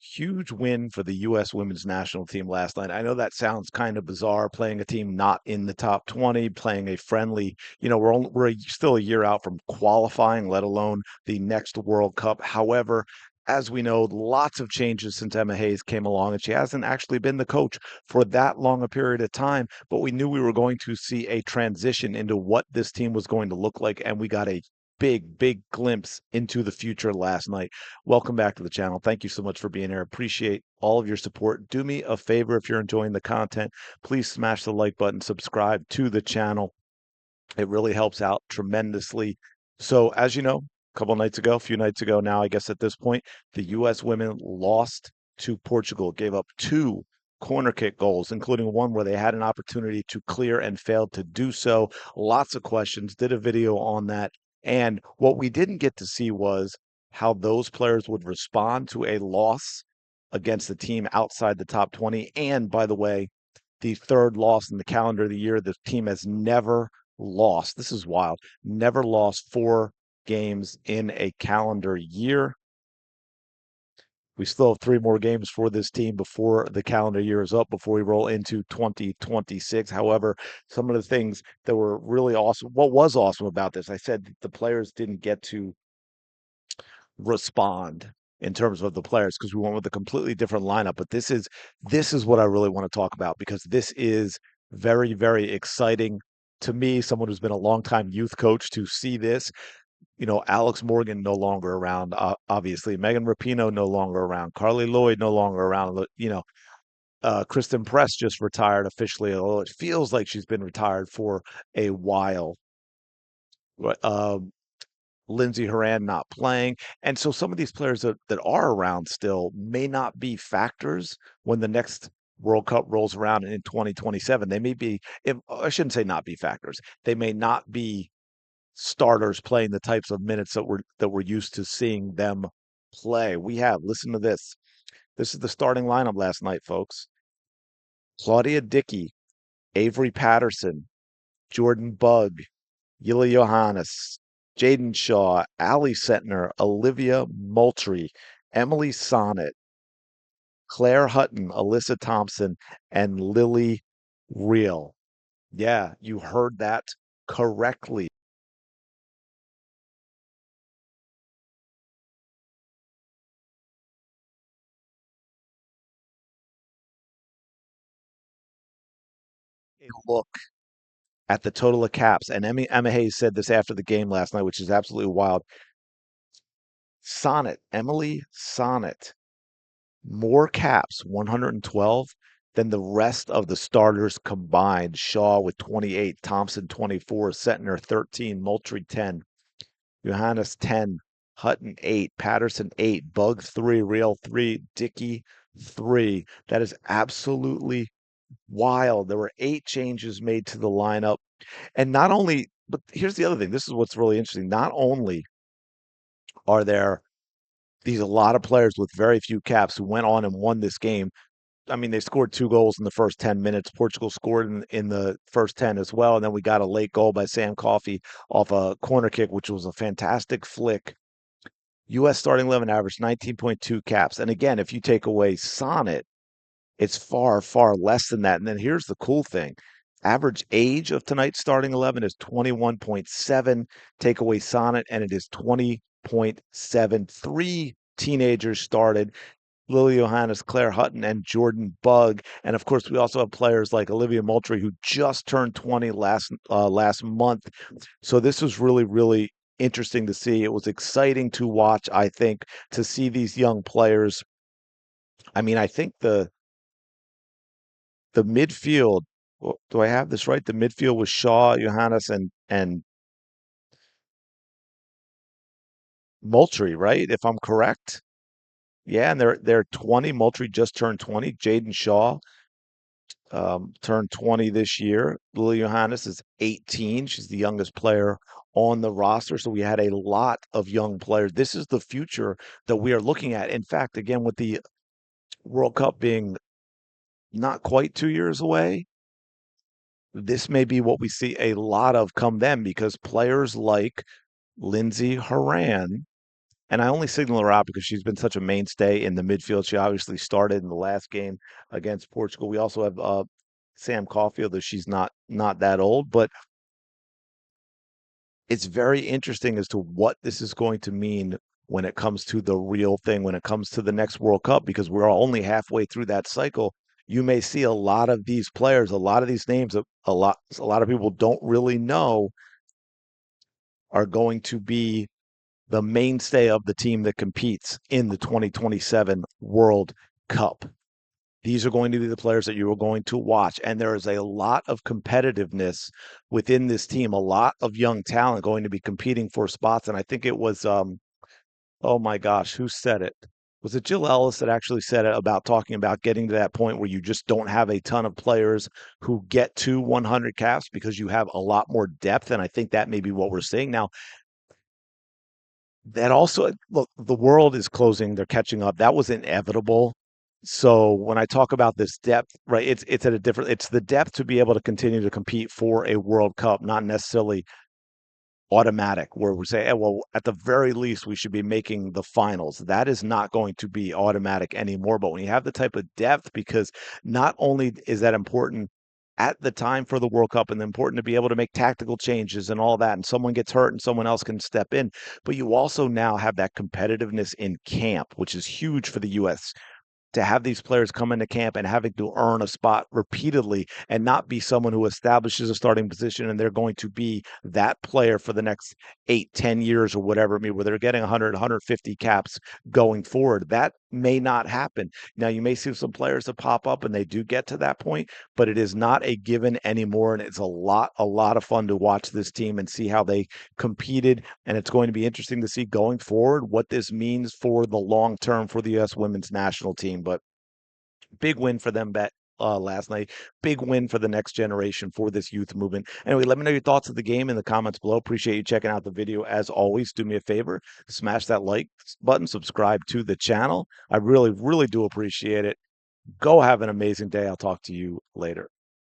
Huge win for the U.S. women's national team last night. I know that sounds kind of bizarre, playing a team not in the top 20, playing a friendly. We're still a year out from qualifying, let alone the next World Cup. However, as we know, lots of changes since Emma Hayes came along, and she hasn't actually been the coach for that long a period of time. But we knew we were going to see a transition into what this team was going to look like, and we got a big glimpse into the future last night. Welcome back to the channel. Thank you so much for being here. Appreciate all of your support. Do me a favor if you're enjoying the content, please smash the like button, subscribe to the channel. It really helps out tremendously. So, as you know, a few nights ago now, I guess at this point, the U.S. women lost to Portugal, gave up two corner kick goals, including one where they had an opportunity to clear and failed to do so. Lots of questions, did a video on that. And what we didn't get to see was how those players would respond to a loss against the team outside the top 20. And by the way, the third loss in the calendar of the year. The team has never lost. This is wild. Never lost four games in a calendar year. We still have three more games for this team before the calendar year is up, before we roll into 2026. However, some of the things that were really awesome, what was awesome about this, I said the players didn't get to respond in terms of the players because we went with a completely different lineup. But this is what I really want to talk about because this is very exciting to me, someone who's been a longtime youth coach, to see this. Alex Morgan no longer around, obviously. Megan Rapinoe no longer around. Carly Lloyd no longer around. Kristen Press just retired officially, although it feels like she's been retired for a while. Lindsey Horan not playing. And so some of these players that are around still may not be factors when the next World Cup rolls around in 2027. They may be, I shouldn't say not be factors. They may not be starters playing the types of minutes that we're used to seeing them play. Listen to this. This is the starting lineup last night, folks. Claudia Dickey, Avery Patterson, Jordan Bugg, Yila Johannes, Jaden Shaw, Ali Sentner, Olivia Moultrie, Emily Sonnet, Claire Hutton, Alyssa Thompson, and Lily Real. Yeah, you heard that correctly. A look at the total of caps, and Emma Hayes said this after the game last night, which is absolutely wild. Emily Sonnet, more caps, 112, than the rest of the starters combined. Shaw with 28, Thompson 24, Sentner 13, Moultrie 10, Johannes 10, Hutton 8, Patterson 8, Bug 3, Real 3, Dickey 3. That is absolutely wild. There were 8 changes made to the lineup. And not only, but here's the other thing. This is what's really interesting. Not only are there these a lot of players with very few caps who went on and won this game. I mean, they scored 2 goals in the first 10 minutes. Portugal scored in the first 10 as well. And then we got a late goal by Sam Coffey off a corner kick, which was a fantastic flick. U.S. starting 11 average 19.2 caps. And again, if you take away Sonnet, it's far less than that. And then here's the cool thing. Average age of tonight's starting 11 is 21.7. Take away Sonnet, and it is 20.7. 3 teenagers started. Lily Johannes, Claire Hutton, and Jordan Bugg. And of course, we also have players like Olivia Moultrie, who just turned 20 last month. So this was really interesting to see. It was exciting to watch, I think, to see these young players. I mean, I think the midfield, do I have this right? The midfield was Shaw, Johannes, and Moultrie, right? If I'm correct. Yeah, and they're 20. Moultrie just turned 20. Jaden Shaw turned 20 this year. Lily Johannes is 18. She's the youngest player on the roster. So we had a lot of young players. This is the future that we are looking at. In fact, again, with the World Cup being not quite 2 years away, this may be what we see a lot of come then because players like Lindsey Horan And I only signal her out because she's been such a mainstay in the midfield. She obviously started in the last game against Portugal. We also have Sam Caulfield, though she's not that old, but it's very interesting as to what this is going to mean when it comes to the real thing, when it comes to the next World Cup, because we're only halfway through that cycle. You may see a lot of these players, a lot of these names, a lot of people don't really know are going to be the mainstay of the team that competes in the 2027 World Cup. These are going to be the players that you are going to watch. And there is a lot of competitiveness within this team, a lot of young talent going to be competing for spots. And I think it was, oh my gosh, who said it? Was it Jill Ellis that actually said it about talking about getting to that point where you just don't have a ton of players who get to 100 caps because you have a lot more depth? And I think that may be what we're seeing now. That also, look, the world is closing, they're catching up. That was inevitable. So when I talk about this depth, right, it's at a different, it's the depth to be able to continue to compete for a World Cup, not necessarily automatic where we say, well, at the very least, we should be making the finals. That is not going to be automatic anymore. But when you have the type of depth, because not only is that important at the time for the World Cup and important to be able to make tactical changes and all that, and someone gets hurt and someone else can step in, but you also now have that competitiveness in camp, which is huge for the US to have these players come into camp and having to earn a spot repeatedly and not be someone who establishes a starting position and they're going to be that player for the next 8, 10 years or whatever. I mean, where they're getting 100, 150 caps going forward. That may not happen. Now, you may see some players that pop up and they do get to that point, but it is not a given anymore. And it's a lot of fun to watch this team and see how they competed. And it's going to be interesting to see going forward what this means for the long term for the U.S. women's national team. But big win for them last night. Big win for the next generation for this youth movement. Anyway, let me know your thoughts of the game in the comments below. Appreciate you checking out the video. As always, do me a favor, smash that like button, subscribe to the channel. I really, really do appreciate it. Go have an amazing day. I'll talk to you later.